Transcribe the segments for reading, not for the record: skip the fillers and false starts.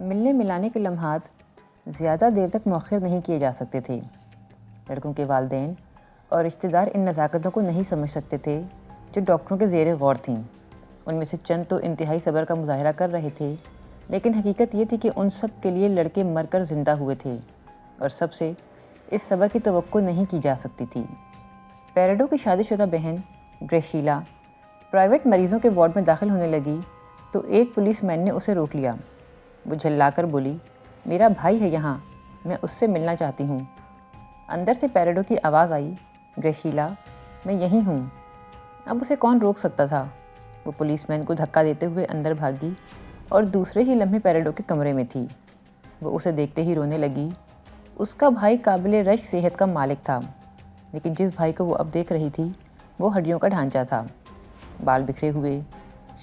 ملنے ملانے کے لمحات زیادہ دیر تک مؤخر نہیں کیے جا سکتے تھے۔ لڑکوں کے والدین اور رشتہ دار ان نزاکتوں کو نہیں سمجھ سکتے تھے جو ڈاکٹروں کے زیر غور تھیں۔ ان میں سے چند تو انتہائی صبر کا مظاہرہ کر رہے تھے، لیکن حقیقت یہ تھی کہ ان سب کے لیے لڑکے مر کر زندہ ہوئے تھے، اور سب سے اس صبر کی توقع نہیں کی جا سکتی تھی۔ پیراڈو کی شادی شدہ بہن گریشیلا پرائیویٹ مریضوں کے وارڈ میں داخل ہونے لگی تو ایک پولیس مین نے اسے روک لیا۔ وہ جھلا کر بولی، میرا بھائی ہے یہاں، میں اس سے ملنا چاہتی ہوں۔ اندر سے پیراڈو کی آواز آئی، گریشیلا، میں یہیں ہوں۔ اب اسے کون روک سکتا تھا؟ وہ پولیس مین کو دھکا دیتے ہوئے اندر بھاگی اور دوسرے ہی لمحے پیراڈو کے کمرے میں تھی۔ وہ اسے دیکھتے ہی رونے لگی۔ اس کا بھائی قابل رشک صحت کا مالک تھا، لیکن جس بھائی کو وہ اب دیکھ رہی تھی وہ ہڈیوں کا ڈھانچہ تھا، بال بکھرے ہوئے،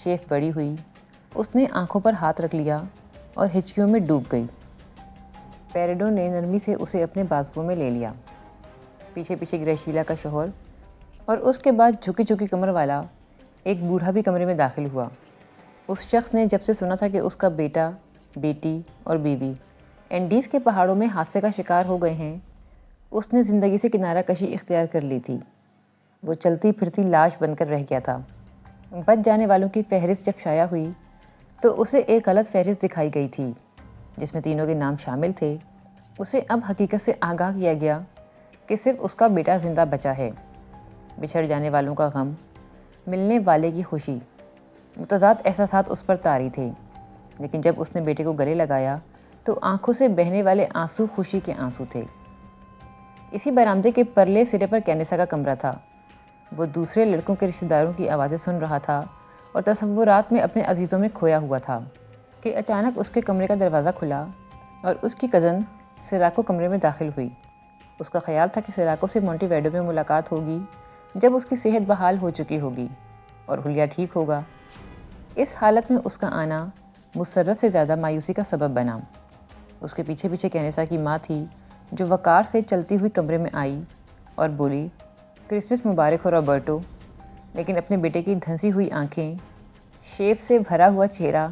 شیف بڑی ہوئی۔ اس نے آنکھوں پر ہاتھ رکھ لیا اور ہچکیوں میں ڈوب گئی۔ پیراڈو نے نرمی سے اسے اپنے بازوؤں میں لے لیا۔ پیچھے پیچھے گریشیلا کا شوہر اور اس کے بعد جھکی جھکی کمر والا ایک بوڑھا بھی کمرے میں داخل ہوا۔ اس شخص نے جب سے سنا تھا کہ اس کا بیٹا، بیٹی اور بیوی اینڈیز کے پہاڑوں میں حادثے کا شکار ہو گئے ہیں، اس نے زندگی سے کنارہ کشی اختیار کر لی تھی۔ وہ چلتی پھرتی لاش بن کر رہ گیا تھا۔ بچ جانے والوں کی فہرست جب شائع ہوئی تو اسے ایک غلط فہرست دکھائی گئی تھی جس میں تینوں کے نام شامل تھے۔ اسے اب حقیقت سے آگاہ کیا گیا کہ صرف اس کا بیٹا زندہ بچا ہے۔ بچھڑ جانے والوں کا غم، ملنے والے کی خوشی، متضاد احساسات اس پر طاری تھے، لیکن جب اس نے بیٹے کو گلے لگایا تو آنکھوں سے بہنے والے آنسو خوشی کے آنسو تھے۔ اسی برآمدے کے پرلے سرے پر کینیسا کا کمرہ تھا۔ وہ دوسرے لڑکوں کے رشتہ داروں کی آوازیں سن رہا تھا اور تصورات میں اپنے عزیزوں میں کھویا ہوا تھا کہ اچانک اس کے کمرے کا دروازہ کھلا اور اس کی کزن سیراکو کمرے میں داخل ہوئی۔ اس کا خیال تھا کہ سیراکو سے مونٹی ویڈو میں ملاقات ہوگی جب اس کی صحت بحال ہو چکی ہوگی اور حلیہ ٹھیک ہوگا۔ اس حالت میں اس کا آنا مسرت سے زیادہ مایوسی کا سبب بنا۔ اس کے پیچھے پیچھے کینیسا کی ماں تھی جو وقار سے چلتی ہوئی کمرے میں آئی اور بولی، کرسمس مبارک ہو روبرٹو، لیکن اپنے بیٹے کی دھنسی ہوئی آنکھیں، شیف سے بھرا ہوا چہرہ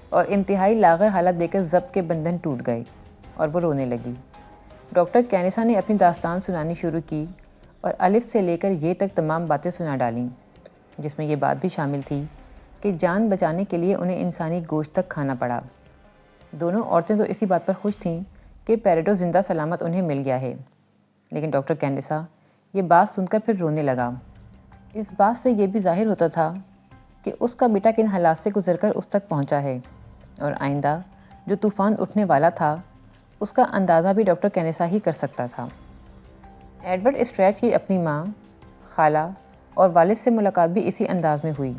اور انتہائی لاغر حالت دیکھ کر ضبط کے بندھن ٹوٹ گئے اور وہ رونے لگی۔ ڈاکٹر کینیسا نے اپنی داستان سنانی شروع کی اور الف سے لے کر یہ تک تمام باتیں سنا ڈالیں، جس میں یہ بات بھی شامل تھی کہ جان بچانے کے لیے انہیں انسانی گوشت تک کھانا پڑا۔ دونوں عورتیں تو اسی بات پر خوش تھیں کہ پیراڈو زندہ سلامت انہیں مل گیا ہے، لیکن ڈاکٹر کینیسا یہ بات سن کر پھر رونے لگا۔ اس بات سے یہ بھی ظاہر ہوتا تھا کہ اس کا بیٹا کن حالات سے گزر کر اس تک پہنچا ہے، اور آئندہ جو طوفان اٹھنے والا تھا اس کا اندازہ بھی ڈاکٹر کینیسا ہی کر سکتا تھا۔ ایڈورڈ اسٹریچ کی اپنی ماں، خالہ اور والد سے ملاقات بھی اسی انداز میں ہوئی۔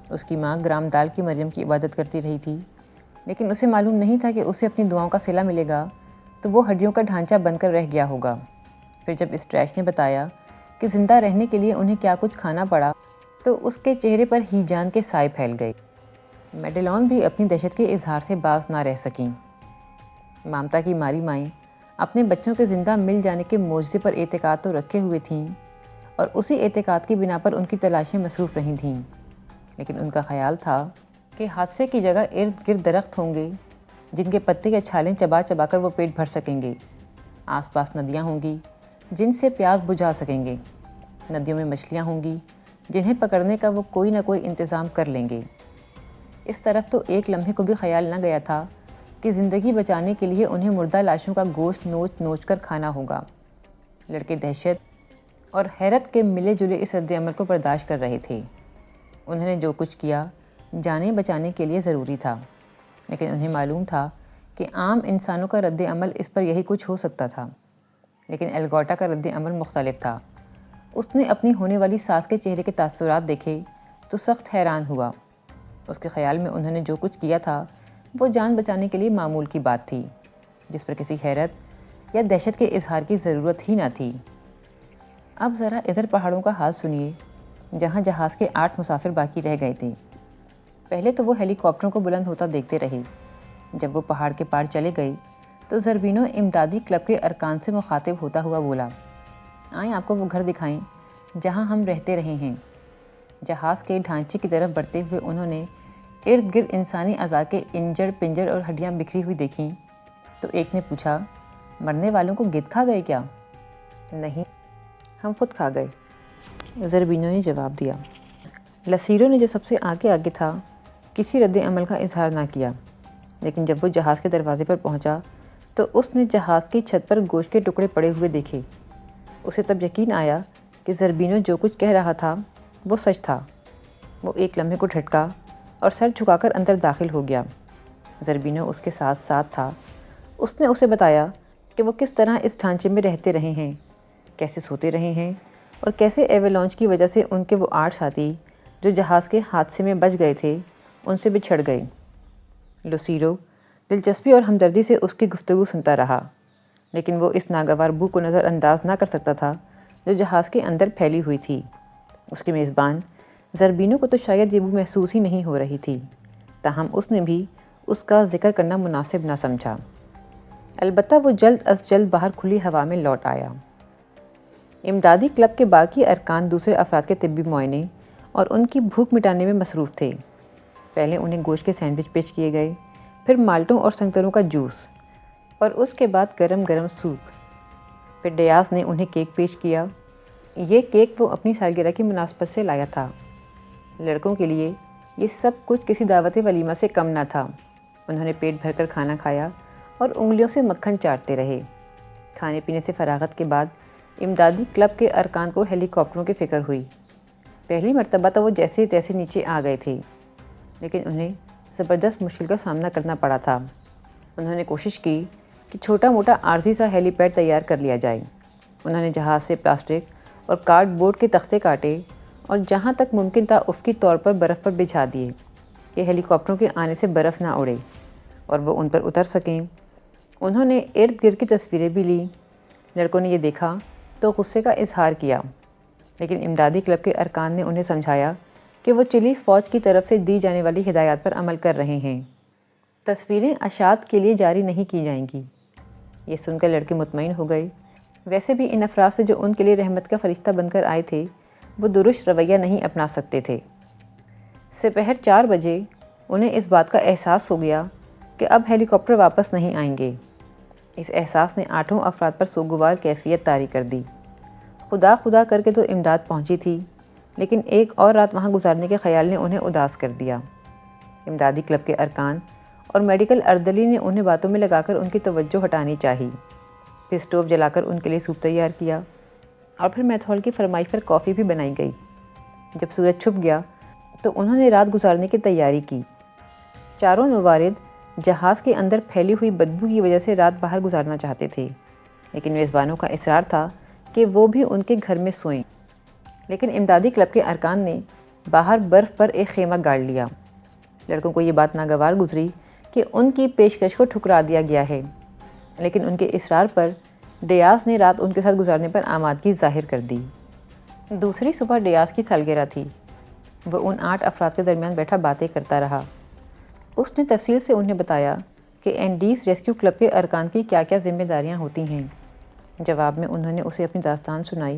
اس کی ماں گرام دال کی مریم کی عبادت کرتی رہی تھی، لیکن اسے معلوم نہیں تھا کہ اسے اپنی دعاؤں کا صلہ ملے گا تو وہ ہڈیوں کا ڈھانچہ بن کر رہ گیا ہوگا۔ پھر جب اسٹریچ نے بتایا کہ زندہ رہنے کے لیے انہیں کیا کچھ کھانا پڑا تو اس کے چہرے پر ہی جان کے سائے پھیل گئے۔ میڈیلون بھی اپنی دہشت کے اظہار سے باز نہ رہ سکیں۔ مامتا کی ماری مائیں اپنے بچوں کے زندہ مل جانے کے معجزے پر اعتقاد تو رکھے ہوئے تھیں اور اسی اعتقاد کی بنا پر ان کی تلاشیں مصروف رہی تھیں، لیکن ان کا خیال تھا کہ حادثے کی جگہ ارد گرد درخت ہوں گے جن کے پتے یا چھالیں چبا چبا کر وہ پیٹ بھر سکیں گے۔ آس پاس ندیاں ہوں گی جن سے پیاس بجھا سکیں گے۔ ندیوں میں مچھلیاں ہوں گی جنہیں پکڑنے کا وہ کوئی نہ کوئی انتظام کر لیں گے۔ اس طرف تو ایک لمحے کو بھی خیال نہ گیا تھا کہ زندگی بچانے کے لیے انہیں مردہ لاشوں کا گوشت نوچ نوچ کر کھانا ہوگا۔ لڑکے دہشت اور حیرت کے ملے جلے اس رد عمل کو برداشت کر رہے تھے۔ انہوں نے جو کچھ کیا جانیں بچانے کے لیے ضروری تھا، لیکن انہیں معلوم تھا کہ عام انسانوں کا رد عمل اس پر یہی کچھ ہو سکتا تھا، لیکن الگوٹا کا رد عمل مختلف تھا۔ اس نے اپنی ہونے والی ساس کے چہرے کے تاثرات دیکھے تو سخت حیران ہوا۔ اس کے خیال میں انہوں نے جو کچھ کیا تھا وہ جان بچانے کے لیے معمول کی بات تھی، جس پر کسی حیرت یا دہشت کے اظہار کی ضرورت ہی نہ تھی۔ اب ذرا ادھر پہاڑوں کا حال سنیے جہاں جہاز کے 8 مسافر باقی رہ گئے تھے۔ پہلے تو وہ ہیلی کاپٹروں کو بلند ہوتا دیکھتے رہے۔ جب وہ پہاڑ کے پار چلے گئے تو زربینو امدادی کلب کے ارکان سے مخاطب ہوتا ہوا بولا، آئیں آپ کو وہ گھر دکھائیں جہاں ہم رہتے رہے ہیں۔ جہاز کے ڈھانچے کی طرف بڑھتے ہوئے انہوں نے ارد گرد انسانی اعضاء کے انجڑ پنجر اور ہڈیاں بکھری ہوئی دیکھیں تو ایک نے پوچھا، مرنے والوں کو گدھ کھا گئے کیا؟ نہیں، ہم خود کھا گئے، زربینو نے جواب دیا۔ لسیرو نے جو سب سے آگے تھا کسی رد عمل کا اظہار نہ کیا، لیکن جب وہ جہاز کے دروازے پر پہنچا تو اس نے جہاز کی چھت پر گوشت کے ٹکڑے پڑے ہوئے دیکھے۔ اسے تب یقین آیا کہ زربینو جو کچھ کہہ رہا تھا وہ سچ تھا۔ وہ ایک لمحے کو جھٹکا اور سر جھکا کر اندر داخل ہو گیا۔ زربینو اس کے ساتھ تھا۔ اس نے اسے بتایا کہ وہ کس طرح اس ڈھانچے میں رہتے رہے ہیں، کیسے سوتے رہے ہیں اور کیسے ایوالانچ کی وجہ سے ان کے وہ 8 ساتھی جو جہاز کے حادثے میں بچ گئے تھے ان سے بچھڑ گئے۔ لوسیرو دلچسپی اور ہمدردی سے اس کی گفتگو سنتا رہا، لیکن وہ اس ناگوار بو کو نظر انداز نہ کر سکتا تھا جو جہاز کے اندر پھیلی ہوئی تھی۔ اس کے میزبان زربینو کو تو شاید یہ بو محسوس ہی نہیں ہو رہی تھی، تاہم اس نے بھی اس کا ذکر کرنا مناسب نہ سمجھا۔ البتہ وہ جلد از جلد باہر کھلی ہوا میں لوٹ آیا۔ امدادی کلب کے باقی ارکان دوسرے افراد کے طبی معائنے اور ان کی بھوک مٹانے میں مصروف تھے۔ پہلے انہیں گوشت کے سینڈوچ پیش کیے گئے، پھر مالٹوں اور سنگتروں کا جوس، اور اس کے بعد گرم گرم سوپ۔ پھر ڈیاس نے انہیں کیک پیش کیا۔ یہ کیک وہ اپنی سالگرہ کی مناسبت سے لایا تھا۔ لڑکوں کے لیے یہ سب کچھ کسی دعوت ولیمہ سے کم نہ تھا۔ انہوں نے پیٹ بھر کر کھانا کھایا اور انگلیوں سے مکھن چاٹتے رہے۔ کھانے پینے سے فراغت کے بعد امدادی کلب کے ارکان کو ہیلی کاپٹروں کی فکر ہوئی۔ پہلی مرتبہ تو وہ جیسے تیسے نیچے آ گئے تھے، لیکن انہیں زبردست مشکل کا سامنا کرنا پڑا تھا۔ انہوں نے کوشش کی کہ چھوٹا موٹا عارضی سا ہیلی پیڈ تیار کر لیا جائے۔ انہوں نے جہاز سے پلاسٹک اور کارڈ بورڈ کے تختے کاٹے اور جہاں تک ممکن تھا افقی طور پر برف پر بچھا دیے کہ ہیلی کاپٹروں کے آنے سے برف نہ اڑے اور وہ ان پر اتر سکیں۔ انہوں نے ارد گرد کی تصویریں بھی لیں۔ لڑکوں نے یہ دیکھا تو غصے کا اظہار کیا، لیکن امدادی کلب کے ارکان نے انہیں سمجھایا کہ وہ چلی فوج کی طرف سے دی جانے والی ہدایات پر عمل کر رہے ہیں۔ تصویریں اشاعت کے لیے جاری نہیں کی جائیں گی۔ یہ سن کر لڑکے مطمئن ہو گئے۔ ویسے بھی ان افراد سے جو ان کے لیے رحمت کا فرشتہ بن کر آئے تھے وہ درست رویہ نہیں اپنا سکتے تھے۔ سپہر 4 بجے انہیں اس بات کا احساس ہو گیا کہ اب ہیلی کاپٹر واپس نہیں آئیں گے۔ اس احساس نے 8 افراد پر سوگوار کیفیت طاری کر دی۔ خدا کر کے تو امداد پہنچی تھی، لیکن ایک اور رات وہاں گزارنے کے خیال نے انہیں اداس کر دیا۔ امدادی کلب کے ارکان اور میڈیکل اردلی نے انہیں باتوں میں لگا کر ان کی توجہ ہٹانی چاہی۔ پھر اسٹوو جلا کر ان کے لیے سوپ تیار کیا اور پھر میتھول کی فرمائش پر کافی بھی بنائی گئی۔ جب سورج چھپ گیا تو انہوں نے رات گزارنے کی تیاری کی۔ چاروں موارد جہاز کے اندر پھیلی ہوئی بدبو کی وجہ سے رات باہر گزارنا چاہتے تھے، لیکن میزبانوں کا اصرار تھا کہ وہ بھی ان کے گھر میں سوئیں۔ لیکن امدادی کلب کے ارکان نے باہر برف پر ایک خیمہ گاڑ لیا۔ لڑکوں کو یہ بات ناگوار گزری کہ ان کی پیشکش کو ٹھکرا دیا گیا ہے، لیکن ان کے اصرار پر ڈیاس نے رات ان کے ساتھ گزارنے پر آمادگی ظاہر کر دی۔ دوسری صبح ڈیاس کی سالگرہ تھی۔ وہ ان 8 افراد کے درمیان بیٹھا باتیں کرتا رہا۔ اس نے تفصیل سے انہیں بتایا کہ اینڈیز ریسکیو کلب کے ارکان کی کیا کیا ذمہ داریاں ہوتی ہیں۔ جواب میں انہوں نے اسے اپنی داستان سنائی،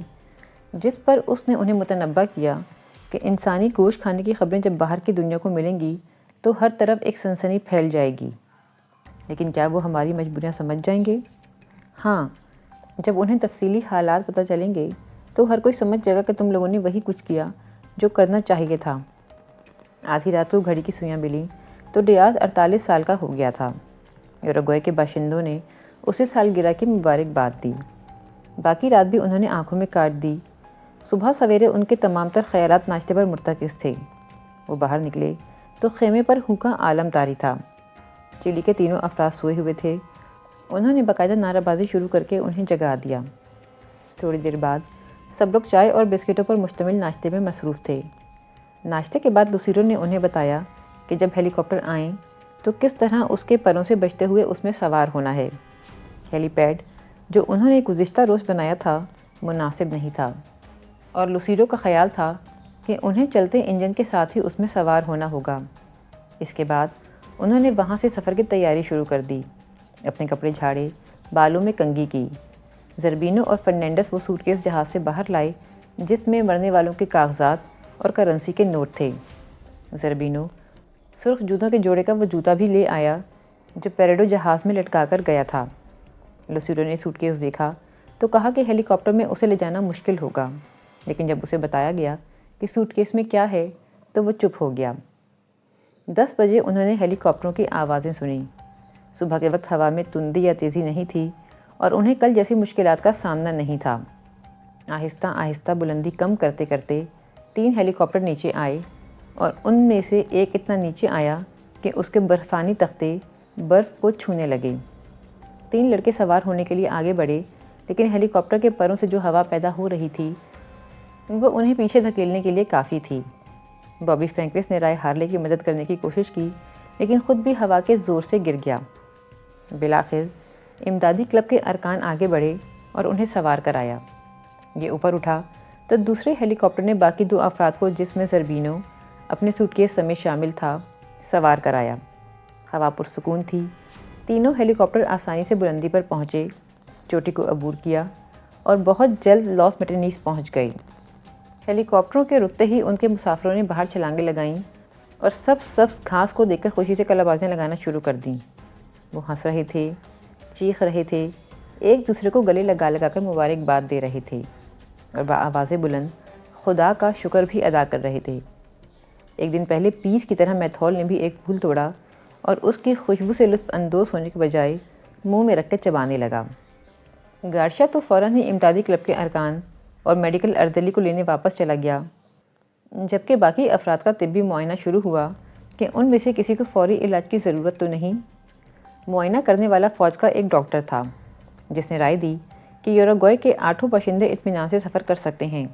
جس پر اس نے انہیں متنبہ کیا کہ انسانی گوشت کھانے کی خبریں جب باہر کی دنیا کو ملیں گی تو ہر طرف ایک سنسنی پھیل جائے گی۔ لیکن کیا وہ ہماری مجبوریاں سمجھ جائیں گے؟ ہاں، جب انہیں تفصیلی حالات پتہ چلیں گے تو ہر کوئی سمجھ جائے گا کہ تم لوگوں نے وہی کچھ کیا جو کرنا چاہیے تھا۔ آدھی رات کو گھڑی کی سوئیاں ملیں تو ڈیاز 48 سال کا ہو گیا تھا۔ یوروگوئے کے باشندوں نے اسے سالگرہ کی مبارکباد دی۔ باقی رات بھی انہوں نے آنکھوں میں کاٹ دی۔ صبح سویرے ان کے تمام تر خیالات ناشتے پر مرتکز تھے۔ وہ باہر نکلے تو خیمے پر ہوکا عالم طاری تھا۔ چلی کے 3 افراد سوئے ہوئے تھے۔ انہوں نے باقاعدہ نعرہ بازی شروع کر کے انہیں جگا دیا۔ تھوڑی دیر بعد سب لوگ چائے اور بسکٹوں پر مشتمل ناشتے میں مصروف تھے۔ ناشتے کے بعد لوسیرو نے انہیں بتایا کہ جب ہیلی کاپٹر آئیں تو کس طرح اس کے پروں سے بچتے ہوئے اس میں سوار ہونا ہے۔ ہیلی پیڈ جو انہوں نے گزشتہ روز بنایا تھا مناسب نہیں تھا، اور لوسیرو کا خیال تھا کہ انہیں چلتے انجن کے ساتھ ہی اس میں سوار ہونا ہوگا۔ اس کے بعد انہوں نے وہاں سے سفر کی تیاری شروع کر دی۔ اپنے کپڑے جھاڑے، بالوں میں کنگھی کی۔ زربینو اور فرنینڈس وہ سوٹ کیس جہاز سے باہر لائے جس میں مرنے والوں کے کاغذات اور کرنسی کے نوٹ تھے۔ زربینو سرخ جوتوں کے جوڑے کا وہ جوتا بھی لے آیا جو پیریڈو جہاز میں لٹکا کر گیا تھا۔ لوسیڈو نے سوٹ کیس دیکھا تو کہا کہ ہیلی کاپٹر میں اسے لے جانا مشکل ہوگا، لیکن جب اسے بتایا گیا کہ سوٹ کیس میں کیا ہے تو وہ چپ ہو گیا۔ 10 بجے انہوں نے ہیلی کاپٹروں کی آوازیں سنیں۔ صبح کے وقت ہوا میں تندی یا تیزی نہیں تھی اور انہیں کل جیسی مشکلات کا سامنا نہیں تھا۔ آہستہ آہستہ بلندی کم کرتے کرتے 3 ہیلی کاپٹر نیچے آئے اور ان میں سے ایک اتنا نیچے آیا کہ اس کے برفانی تختے برف کو چھونے لگے۔ 3 لڑکے سوار ہونے کے لیے آگے بڑھے، لیکن ہیلی کاپٹر کے پروں سے جو ہوا پیدا ہو رہی تھی وہ انہیں پیچھے دھکیلنے کے لیے کافی تھی۔ بابی فرینکوس نے رائے ہارلے کی مدد کرنے کی کوشش کی، لیکن خود بھی ہوا کے زور سے گر گیا۔ بالآخر امدادی کلب کے ارکان آگے بڑھے اور انہیں سوار کرایا۔ یہ اوپر اٹھا تو دوسرے ہیلی کاپٹر نے باقی 2 افراد کو، جس میں زربینو اپنے سوٹ کیس سمیت شامل تھا، سوار کرایا۔ ہوا پرسکون تھی۔ تینوں ہیلی کاپٹر آسانی سے بلندی پر پہنچے، چوٹی کو عبور کیا اور بہت جلد لاس میٹینیس پہنچ گئے۔ ہیلی کاپٹروں کے رکتے ہی ان کے مسافروں نے باہر چھلانگیں لگائیں اور سبز گھاس کو دیکھ کر خوشی سے کلابازیاں لگانا شروع کر دیں۔ وہ ہنس رہے تھے، چیخ رہے تھے، ایک دوسرے کو گلے لگا لگا کر مبارکباد دے رہے تھے اور بآواز بلند خدا کا شکر بھی ادا کر رہے تھے۔ ایک دن پہلے پیس کی طرح میتھول نے بھی ایک پھول توڑا اور اس کی خوشبو سے لطف اندوز ہونے کے بجائے منہ میں رکھ کے چبانے لگا۔ گارشیا تو فوراً ہی امدادی کلب کے ارکان اور میڈیکل اردلی کو لینے واپس چلا گیا، جبکہ باقی افراد کا طبی معائنہ شروع ہوا کہ ان میں سے کسی کو فوری علاج کی ضرورت تو نہیں۔ معائنہ کرنے والا فوج کا ایک ڈاکٹر تھا جس نے رائے دی کہ یوراگوئے کے 8 باشندے اطمینان سے سفر کر سکتے ہیں۔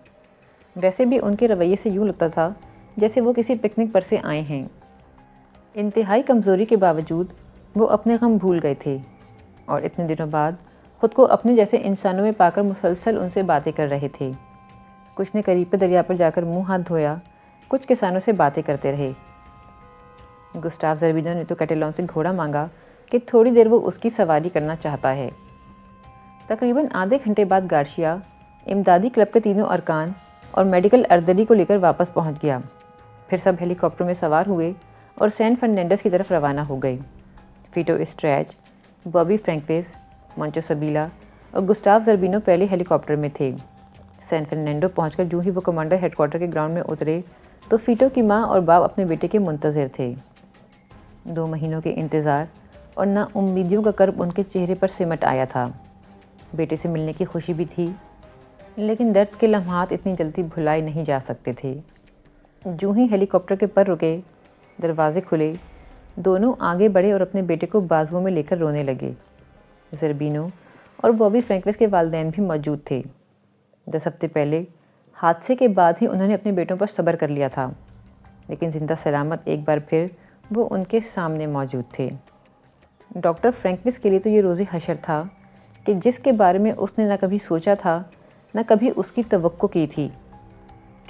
ویسے بھی ان کے رویے سے یوں لگتا تھا جیسے وہ کسی پکنک پر سے آئے ہیں۔ انتہائی کمزوری کے باوجود وہ اپنے غم بھول گئے تھے اور اتنے دنوں بعد خود کو اپنے جیسے انسانوں میں پا کر مسلسل ان سے باتیں کر رہے تھے۔ کچھ نے قریب دریا پر جا کر منہ ہاتھ دھویا، کچھ کسانوں سے باتیں کرتے رہے۔ گسٹاو زربینو نے تو کیٹالون سے گھوڑا مانگا کہ تھوڑی دیر وہ اس کی سواری کرنا چاہتا ہے۔ تقریباً آدھے گھنٹے بعد گارشیا امدادی کلب کے تینوں ارکان اور میڈیکل اردلی کو لے کر واپس پہنچ گیا۔ پھر سب ہیلی کاپٹر میں سوار ہوئے اور سین فرنینڈس کی طرف روانہ ہو گئے۔ فیٹو اسٹریچ، بابی فرینکوس، مونچو سبیلا اور گسٹاو زربینو پہلے ہیلی کاپٹر میں تھے۔ سین فرنینڈو پہنچ کر جو ہی وہ کمانڈر ہیڈ کوارٹر کے گراؤنڈ میں اترے تو فیٹو کی ماں اور باپ اپنے بیٹے کے منتظر تھے۔ 2 مہینوں کے انتظار اور نا امیدیوں کا کرب ان کے چہرے پر سمٹ آیا تھا۔ بیٹے سے ملنے کی خوشی بھی تھی، لیکن درد کے لمحات اتنی جلدی بھلائے نہیں جا سکتے تھے۔ جو ہی ہیلی کاپٹر کے پر رکے، دروازے کھلے، دونوں آگے بڑھے اور اپنے بیٹے کو بازوؤں میں لے کر رونے لگے۔ زربینو اور بابی فرینکوس کے والدین بھی موجود تھے۔ 10 ہفتے پہلے حادثے کے بعد ہی انہوں نے اپنے بیٹوں پر صبر کر لیا تھا، لیکن زندہ سلامت ایک بار پھر وہ ان کے سامنے موجود تھے۔ ڈاکٹر فرینکوس کے لیے تو یہ روز حشر تھا کہ جس کے بارے میں اس نے نہ کبھی سوچا تھا نہ کبھی اس کی توقع کی تھی،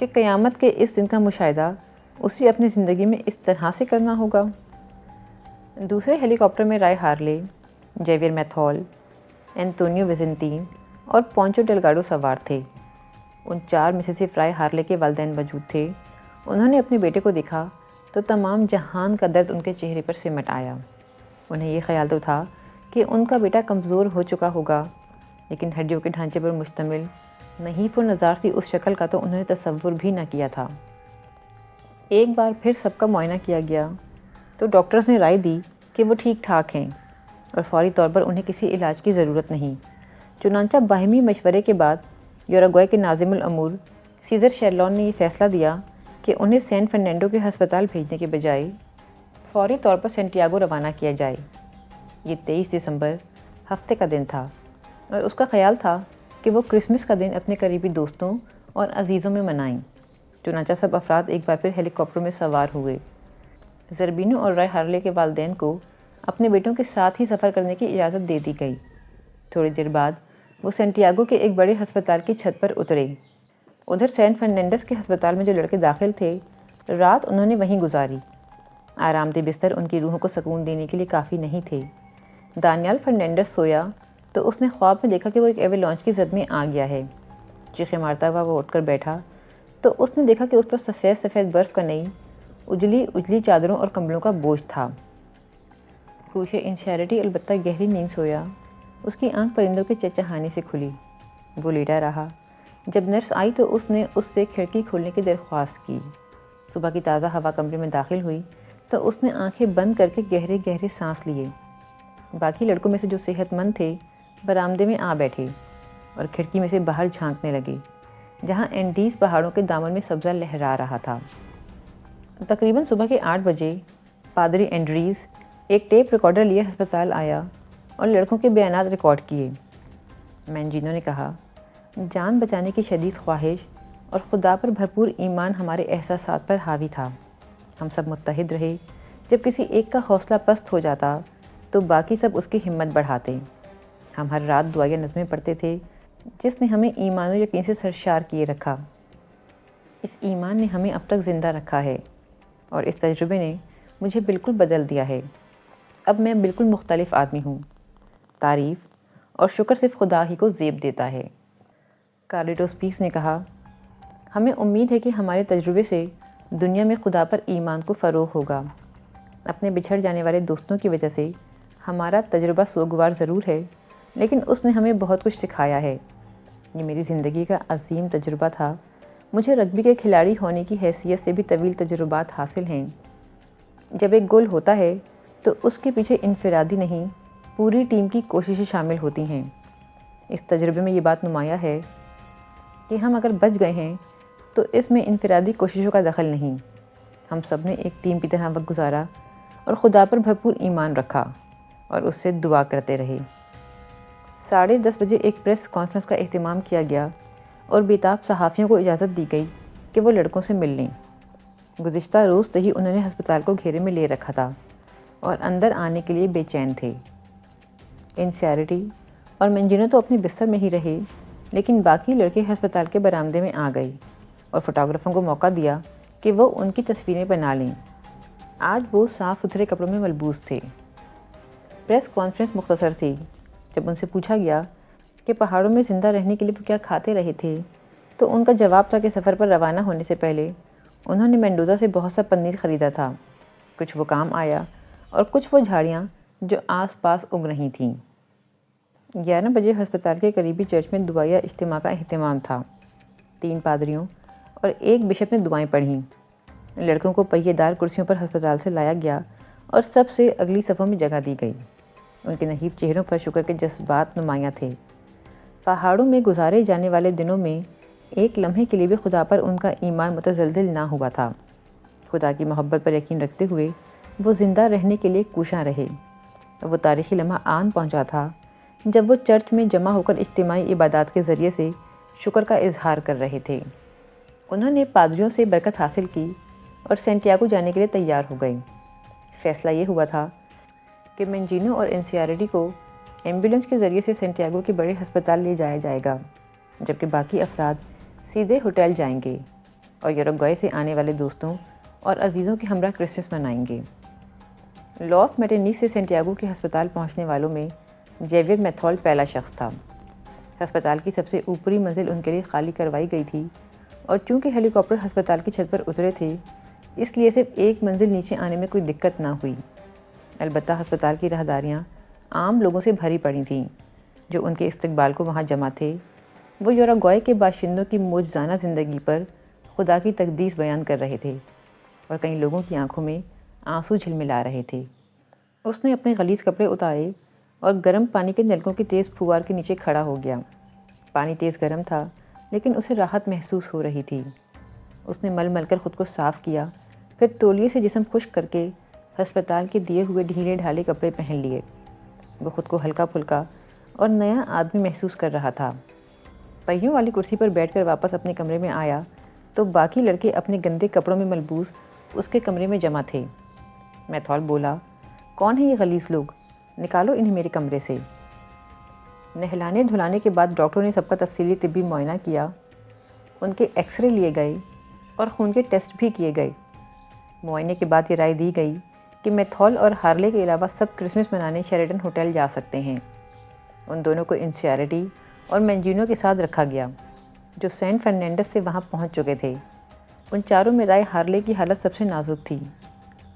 کہ قیامت کے اس دن کا مشاہدہ اسے اپنی زندگی میں اس طرح سے کرنا ہوگا۔ دوسرے ہیلی کاپٹر میں رائے ہارلے، جیویر میتھول، اینتونیو ویزنٹین اور پونچو ڈیلگاڈو سوار تھے۔ ان 4 میں سے صرف رائے ہارلے کے والدین موجود تھے۔ انہوں نے اپنے بیٹے کو دیکھا تو تمام جہان کا درد ان کے چہرے پر سمٹ آیا۔ انہیں یہ خیال تو تھا کہ ان کا بیٹا کمزور ہو چکا ہوگا، لیکن ہڈیوں کے ڈھانچے پر مشتمل نحیف و نزار سی اس شکل کا تو انہوں نے تصور بھی نہ کیا تھا۔ ایک بار پھر سب کا معائنہ کیا گیا تو ڈاکٹرز نے رائے دی کہ وہ ٹھیک ٹھاک ہیں اور فوری طور پر انہیں کسی علاج کی ضرورت نہیں۔ چنانچہ باہمی مشورے کے بعد یوراگوئے کے ناظم الامور سیزر شیرلون نے یہ فیصلہ دیا کہ انہیں سین فرنینڈو کے ہسپتال بھیجنے کے بجائے فوری طور پر سینٹیاگو روانہ کیا جائے۔ یہ 23 دسمبر ہفتے کا دن تھا اور اس کا خیال تھا کہ وہ کرسمس کا دن اپنے قریبی دوستوں اور عزیزوں میں منائیں۔ چنانچہ سب افراد ایک بار پھر ہیلی کاپٹر میں سوار ہوئے۔ زربینو اور رائے ہارلے کے والدین کو اپنے بیٹوں کے ساتھ ہی سفر کرنے کی اجازت دے دی گئی۔ تھوڑی دیر بعد وہ سینٹیاگو کے ایک بڑے ہسپتال کی چھت پر اترے۔ ادھر سین فرنینڈس کے ہسپتال میں جو لڑکے داخل تھے، رات انہوں نے وہیں گزاری۔ آرام دہ بستر ان کی روحوں کو سکون دینے کے لیے کافی نہیں تھے۔ دانیال فرنینڈس سویا تو اس نے خواب میں دیکھا کہ وہ ایک ایوالانچ کی زد میں آ گیا ہے۔ چیخیں مارتا ہوا وہ اٹھ کر بیٹھا تو اس نے دیکھا کہ اس پر سفید سفید برف کا نہیں اجلی اجلی چادروں اور کمبلوں کا بوجھ تھا۔ خوش انسیریٹی البتہ گہری نیند سویا۔ اس کی آنکھ پرندوں کے چہچہانے سے کھلی۔ وہ لیٹا رہا۔ جب نرس آئی تو اس نے اس سے کھڑکی کھولنے کی درخواست کی۔ صبح کی تازہ ہوا کمرے میں داخل ہوئی تو اس نے آنکھیں بند کر کے گہرے گہرے سانس لیے۔ باقی لڑکوں میں سے جو صحت مند تھے برآمدے میں آ بیٹھے اور کھڑکی میں سے باہر جھانکنے لگے، جہاں اینڈیز پہاڑوں کے دامن میں سبزہ لہرا رہا تھا۔ تقریباً صبح کے 8 بجے پادری اینڈریز ایک ٹیپ ریکارڈر لیے ہسپتال آیا اور لڑکوں کے بیانات ریکارڈ کیے۔ مینجینو نے کہا، جان بچانے کی شدید خواہش اور خدا پر بھرپور ایمان ہمارے احساسات پر حاوی تھا۔ ہم سب متحد رہے۔ جب کسی ایک کا حوصلہ پست ہو جاتا تو باقی سب اس کی ہمت بڑھاتے۔ ہم ہر رات دعائیہ نظمیں پڑھتے تھے جس نے ہمیں ایمان و یقین سے سرشار کیے رکھا۔ اس ایمان نے ہمیں اب تک زندہ رکھا ہے اور اس تجربے نے مجھے بالکل بدل دیا ہے۔ اب میں بالکل مختلف آدمی ہوں۔ تعریف اور شکر صرف خدا ہی کو زیب دیتا ہے۔ کارلیٹوس پیس نے کہا، ہمیں امید ہے کہ ہمارے تجربے سے دنیا میں خدا پر ایمان کو فروغ ہوگا۔ اپنے بچھڑ جانے والے دوستوں کی وجہ سے ہمارا تجربہ سوگوار ضرور ہے، لیکن اس نے ہمیں بہت کچھ سکھایا ہے۔ یہ میری زندگی کا عظیم تجربہ تھا۔ مجھے رگبی کے کھلاڑی ہونے کی حیثیت سے بھی طویل تجربات حاصل ہیں۔ جب ایک گول ہوتا ہے تو اس کے پیچھے انفرادی نہیں، پوری ٹیم کی کوششیں شامل ہوتی ہیں۔ اس تجربے میں یہ بات نمایاں ہے کہ ہم اگر بچ گئے ہیں تو اس میں انفرادی کوششوں کا دخل نہیں۔ ہم سب نے ایک ٹیم کی طرح وقت گزارا اور خدا پر بھرپور ایمان رکھا اور اس سے دعا کرتے رہے۔ 10:30 بجے ایک پریس کانفرنس کا اہتمام کیا گیا اور بیتاب صحافیوں کو اجازت دی گئی کہ وہ لڑکوں سے مل لیں۔ گزشتہ روز سے ہی انہوں نے ہسپتال کو گھیرے میں لے رکھا تھا اور اندر آنے کے لیے بے چین تھے۔ انسیریٹی اور مینجینو تو اپنے بستر میں ہی رہے، لیکن باقی لڑکے ہسپتال کے برآمدے میں آ گئے اور فوٹوگرافروں کو موقع دیا کہ وہ ان کی تصویریں بنا لیں۔ آج وہ صاف ستھرے کپڑوں میں ملبوس تھے۔ پریس کانفرنس مختصر تھی۔ جب ان سے پوچھا گیا کہ پہاڑوں میں زندہ رہنے کے لیے وہ کیا کھاتے رہے تھے تو ان کا جواب تھا کہ سفر پر روانہ ہونے سے پہلے انہوں نے مینڈوزا سے بہت سا پنیر خریدا تھا۔ کچھ وہ کام آیا اور کچھ وہ جھاڑیاں جو آس پاس اگ رہی تھیں۔ 11 بجے ہسپتال کے قریبی چرچ میں دعائیہ اجتماع کا اہتمام تھا۔ 3 پادریوں اور ایک بشپ نے دعائیں پڑھیں۔ لڑکوں کو پہیے دار کرسیوں پر ہسپتال سے لایا گیا اور سب سے اگلی صفوں میں جگہ دی گئی۔ ان کے نحیف چہروں پر شکر کے جذبات نمایاں تھے۔ پہاڑوں میں گزارے جانے والے دنوں میں ایک لمحے کے لیے بھی خدا پر ان کا ایمان متزلزل نہ ہوا تھا۔ خدا کی محبت پر یقین رکھتے ہوئے وہ زندہ رہنے کے لیے کوشاں رہے۔ وہ تاریخی لمحہ آن پہنچا تھا جب وہ چرچ میں جمع ہو کر اجتماعی عبادات کے ذریعے سے شکر کا اظہار کر رہے تھے۔ انہوں نے پادریوں سے برکت حاصل کی اور سینٹیاگو جانے کے لیے تیار ہو گئے۔ فیصلہ یہ ہوا تھا کہ مینجینو اور انسیریٹی کو ایمبولینس کے ذریعے سے سینٹیاگو کے بڑے ہسپتال لے جایا جائے گا، جبکہ باقی افراد سیدھے ہوٹل جائیں گے اور یوروگوئے سے آنے والے دوستوں اور عزیزوں کے ہمراہ کرسمس منائیں گے۔ لاس میٹینیس سے سینٹیاگو کے ہسپتال پہنچنے والوں میں جیویر میتھول پہلا شخص تھا۔ ہسپتال کی سب سے اوپری منزل ان کے لیے خالی کروائی گئی تھی اور چونکہ ہیلی کاپٹر ہسپتال کی چھت پر اترے تھے اس لیے صرف ایک منزل نیچے آنے میں کوئی دقت نہ ہوئی۔ البتہ ہسپتال کی راہداریاں عام لوگوں سے بھری پڑی تھیں جو ان کے استقبال کو وہاں جمع تھے۔ وہ یوروگوئے کے باشندوں کی معجزانہ زندگی پر خدا کی تقدیس بیان کر رہے تھے اور کئی لوگوں کی آنکھوں میں آنسو جھلملا رہے تھے۔ اس نے اپنے غلیظ کپڑے اتارے اور گرم پانی کے نلکوں کی تیز پھوار کے نیچے کھڑا ہو گیا۔ پانی تیز گرم تھا لیکن اسے راحت محسوس ہو رہی تھی۔ اس نے مل مل کر خود کو صاف کیا، پھر تولیے سے جسم خشک کر کے ہسپتال کے دیے ہوئے ڈھیلے ڈھالے کپڑے پہن لیے۔ وہ خود کو ہلکا پھلکا اور نیا آدمی محسوس کر رہا تھا۔ پہیوں والی کرسی پر بیٹھ کر واپس اپنے کمرے میں آیا تو باقی لڑکے اپنے گندے کپڑوں میں ملبوس اس کے کمرے میں جمع تھے۔ میتھول بولا، کون ہیں یہ غلیظ لوگ؟ نکالو انہیں میرے کمرے سے۔ نہلانے دھلانے کے بعد ڈاکٹروں نے سب کا تفصیلی طبی معائنہ کیا۔ ان کے ایکس رے لیے گئے اور خون کے ٹیسٹ بھی کیے گئے۔ معائنے کے بعد یہ رائے دی گئی کہ میتھول اور ہارلے کے علاوہ سب کرسمس منانے شیریڈن ہوٹل جا سکتے ہیں۔ ان دونوں کو انسیریٹی اور مینجینو کے ساتھ رکھا گیا جو سین فرنینڈس سے وہاں پہنچ چکے تھے۔ ان چاروں میں رائے ہارلے کی حالت سب سے نازک تھی۔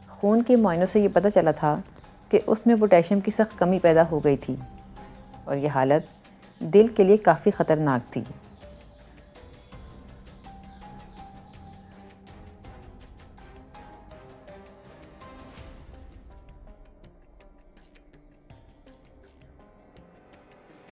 خون کے معائنوں سے یہ پتہ چلا تھا کہ اس میں پوٹیشیم کی سخت کمی پیدا ہو گئی تھی اور یہ حالت دل کے لیے کافی خطرناک تھی۔